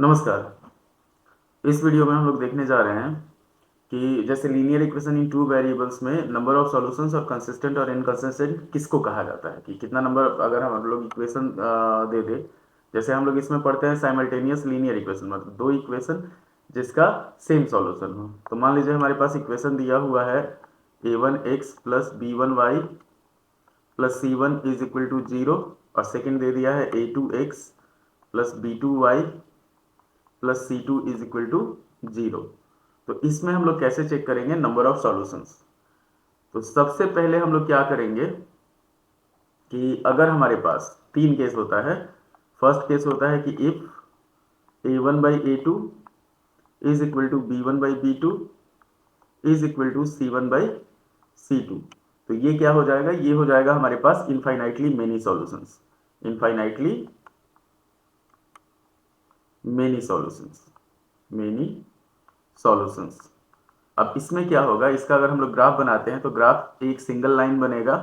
नमस्कार। इस वीडियो में हम लोग देखने जा रहे हैं कि जैसे linear equation in two variables में नंबर ऑफ सॉल्यूशंस और कंसिस्टेंट और इनकंसिस्टेंट किसको कहा जाता है, कि कितना नंबर अगर हम लोग इक्वेशन दे दे। जैसे हम लोग इसमें पढ़ते हैं साइमल्टेनियस लीनियर इक्वेशन, मतलब दो इक्वेशन जिसका सेम सॉल्यूशन हो। तो मान लीजिए हमारे पास इक्वेशन दिया हुआ है a1x plus b1y plus c1 is equal to 0, और सेकेंड दे दिया है a2x plus b2y plus c two is equal to 0। तो इसमें हम लोग कैसे चेक करेंगे नंबर ऑफ सॉल्यूशंस। तो सबसे पहले हम लोग क्या करेंगे कि अगर हमारे पास तीन केस होता है। फर्स्ट केस होता है कि if a one by a two is equal to b one by b two is equal to c one by c two. तो ये क्या हो जाएगा, ये हो जाएगा हमारे पास infinitely many solutions. Infinitely many solutions, many solutions. अब इसमें क्या होगा, इसका अगर हम लोग ग्राफ बनाते हैं तो ग्राफ एक सिंगल लाइन बनेगा।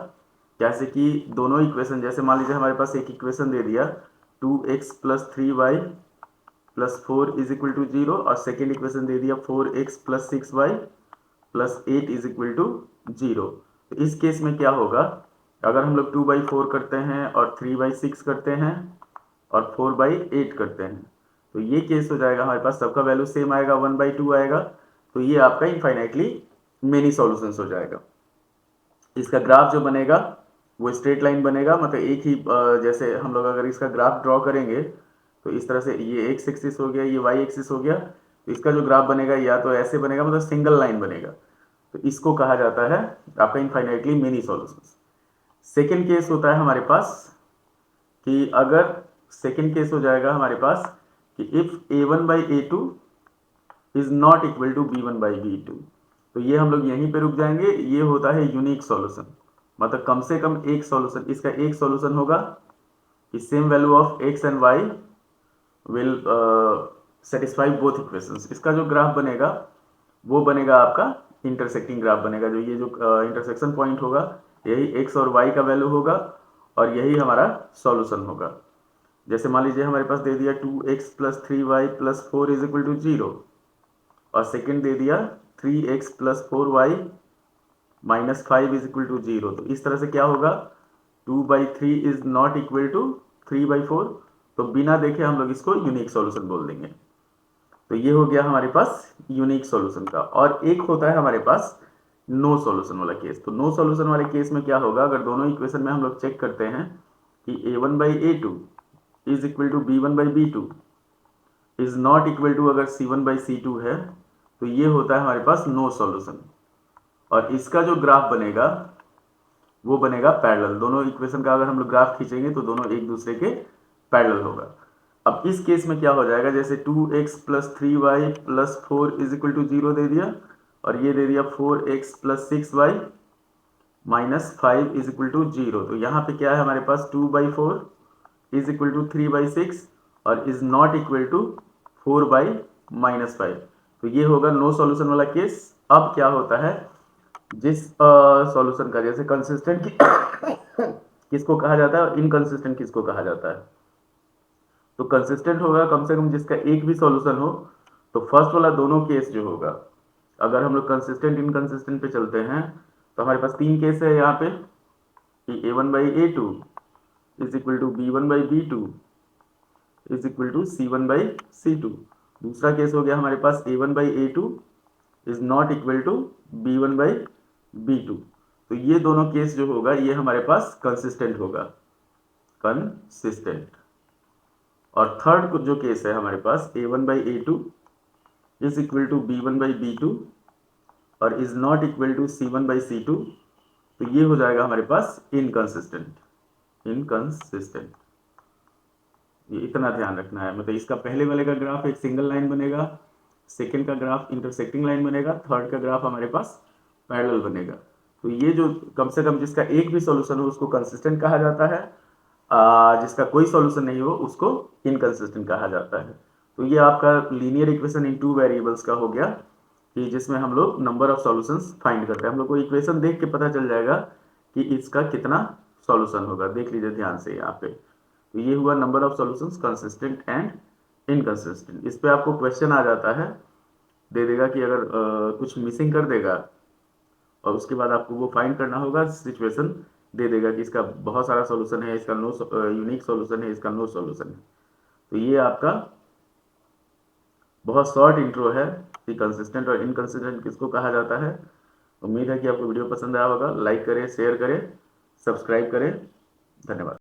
जैसे कि दोनों इक्वेशन, जैसे मान लीजिए हमारे पास एक इक्वेशन दे दिया 2x plus 3y plus 4 is equal to 0, और सेकेंड इक्वेशन दे दिया 4x plus 6y plus 8 is equal to 0। तो इस केस में क्या होगा, अगर हम लोग 2/4 करते हैं और 3/6 करते हैं और 4/8 करते हैं, तो ये केस हो जाएगा हमारे पास सबका वैल्यू सेम आएगा, 1/2 आएगा। तो ये आपका इनफाइनाइटली मेनी सॉल्यूशंस हो जाएगा। इसका ग्राफ जो बनेगा वो स्ट्रेट लाइन बनेगा, मतलब एक ही जैसे हम लोग अगर इसका ग्राफ ड्रॉ करेंगे तो इस तरह से ये एक्स एक्सिस हो गया, ये वाई एक्सिस हो गया। तो इसका जो ग्राफ बनेगा या तो ऐसे बनेगा, मतलब सिंगल लाइन बनेगा। तो इसको कहा जाता है आपका infinitely many solutions. Second case होता है हमारे पास कि अगर सेकेंड केस हो जाएगा हमारे पास कि if a one by a two is not equal to b one by b two. तो ये हम लोग यहीं पे रुक जाएंगे। ये होता है यूनिक सॉल्यूशन, मतलब कम से कम एक सॉल्यूशन, इसका एक सॉल्यूशन होगा कि same value of x and y will satisfy both equations. इसका जो ग्राफ बनेगा वो बनेगा आपका इंटरसेक्टिंग ग्राफ बनेगा। जो ये जो इंटरसेक्शन पॉइंट होगा यही एक्स और वाई का वैल्यू होगा और यही हमारा सॉल्यूशन होगा। जैसे मान लीजिए हमारे पास दे दिया 2x plus 3y plus 4 is equal to 0, और सेकेंड दे दिया 3x plus 4y minus 5 is equal to 0। तो इस तरह से क्या होगा, 2/3 इज नॉट इक्वल टू 3/4। तो बिना देखे हम लोग इसको यूनिक सॉल्यूशन बोल देंगे। तो ये हो गया हमारे पास यूनिक सॉल्यूशन का। और एक होता है हमारे पास नो सॉल्यूशन वाला केस। तो नो सॉल्यूशन वाले केस में क्या होगा, अगर दोनों इक्वेशन में हम लोग चेक करते हैं कि a1/a2 is equal to b1/b2 is not equal to अगर c1/c2 है, तो ये होता है हमारे पास नो सॉल्यूशन। और इसका जो ग्राफ बनेगा वो बनेगा पैरेलल। दोनों इक्वेशन का अगर हम लोग ग्राफ खींचेंगे तो दोनों एक दूसरे के पैरेलल होगा। अब इस केस में क्या हो जाएगा, जैसे 2x plus 3y plus 4 is equal to 0 दे दिया, और ये दे दिया 4x plus 6y minus 5 is equal to 0। तो यहाँ पे क्या है हमारे पास 2/4 इज इक्वल टू 3/6 और इज नॉट इक्वल टू 4/-5। तो ये होगा नो सॉल्यूशन वाला केस। अब क्या होता है, जिस सॉल्यूशन का जैसे कंसिस्टेंट किसको कहा जाता है और इनकंसिस्टेंट किसको कहा जाता है। तो कंसिस्टेंट होगा कम से कम जिसका एक भी सॉल्यूशन हो। तो फर्स्ट वाला दोनों केस जो होगा, अगर हम लोग कंसिस्टेंट इनकंसिस्टेंट पे चलते हैं तो हमारे पास तीन केस है यहाँ पे कि a1/a2 is equal to b1/b2 is equal to c1/c2। दूसरा केस हो गया हमारे पास a1/a2 is not equal to b1/b2। तो ये दोनों केस जो होगा ये हमारे पास कंसिस्टेंट होगा, कंसिस्टेंट। और थर्ड जो केस है हमारे पास a1/a2 is equal to b1/b2 और is not equal to c1/c2। तो ये हो जाएगा हमारे पास इनकंसिस्टेंट, इनकंसिस्टेंट। ये इतना ध्यान रखना है, मतलब इसका पहले वाले का ग्राफ एक सिंगल लाइन बनेगा, सेकेंड का ग्राफ इंटरसेक्टिंग लाइन बनेगा, थर्ड का ग्राफ हमारे पास पैरेलल बनेगा। तो ये जो कम से कम जिसका एक भी सॉल्यूशन हो उसको कंसिस्टेंट कहा जाता है, जिसका कोई सॉल्यूशन नहीं हो उसको इनकंसिस्टेंट कहा जाता है। तो ये आपका linear equation in two variables का हो गया, कि जिसमें हम लोग नंबर ऑफ सॉल्यूशंस फाइंड करते हैं। हम लोग को इक्वेशन देख के पता चल जाएगा कि इसका कितना सॉल्यूशन होगा। देख लीजिए ध्यान से यहाँ पे। तो ये हुआ number of solutions consistent and inconsistent. इस पे आपको क्वेश्चन आ जाता है, दे देगा कि अगर कुछ मिसिंग कर देगा और उसके बाद आपको वो फाइंड करना होगा सिचुएशन, दे देगा कि इसका बहुत सारा सॉल्यूशन है, इसका नो यूनिक सॉल्यूशन है, इसका नो सॉल्यूशन है। तो ये आपका बहुत शॉर्ट इंट्रो है कि कंसिस्टेंट और इनकंसिस्टेंट किसको कहा जाता है। उम्मीद है कि आपको वीडियो पसंद आया होगा। लाइक करें, शेयर करें, सब्सक्राइब करें। धन्यवाद।